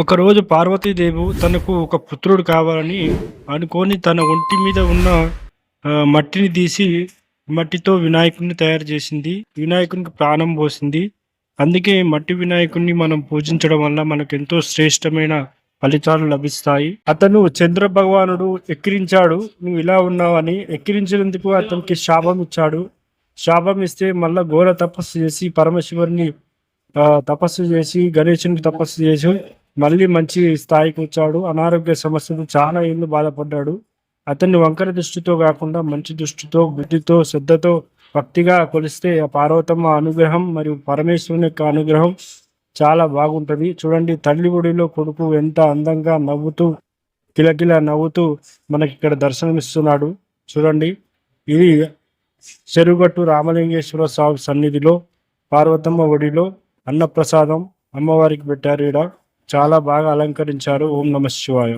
ఒకరోజు పార్వతీదేవి తనకు ఒక పుత్రుడు కావాలని అనుకోని తన ఒంటి మీద ఉన్న మట్టిని తీసి మట్టితో వినాయకుడిని తయారు చేసింది. వినాయకునికి ప్రాణం పోసింది. అందుకే మట్టి వినాయకుడిని మనం పూజించడం వల్ల మనకు ఎంతో శ్రేష్టమైన ఫలితాలు లభిస్తాయి. అతను చంద్ర భగవానుడు ఎక్కిరించాడు, నువ్వు ఇలా ఉన్నావని. ఎక్కిరించినందుకు అతనికి శాపం ఇచ్చాడు. శాపం ఇస్తే మళ్ళా ఘోర తపస్సు చేసి పరమశివుని తపస్సు చేసి గణేశునికి తపస్సు చేసి మళ్ళీ మంచి స్థాయికి వచ్చాడు. అనారోగ్య సమస్యలు చాలా ఏళ్ళు బాధపడ్డాడు. అతన్ని వంకర దృష్టితో కాకుండా మంచి దృష్టితో, బుద్ధితో, శ్రద్ధతో, భక్తిగా కొలిస్తే ఆ పార్వతమ్మ అనుగ్రహం మరియు పరమేశ్వరుని యొక్క అనుగ్రహం చాలా బాగుంటుంది. చూడండి, తల్లి ఒడిలో కొడుకు ఎంత అందంగా నవ్వుతూ కిలకిల నవ్వుతూ మనకి ఇక్కడ దర్శనమిస్తున్నాడు. చూడండి, ఇది చెరుగట్టు రామలింగేశ్వర స్వామి సన్నిధిలో పార్వతమ్మ ఒడిలో అన్నప్రసాదం అమ్మవారికి పెట్టారు. ఈడ చాలా బాగా అలంకరించారు. ఓం నమ శివాయ.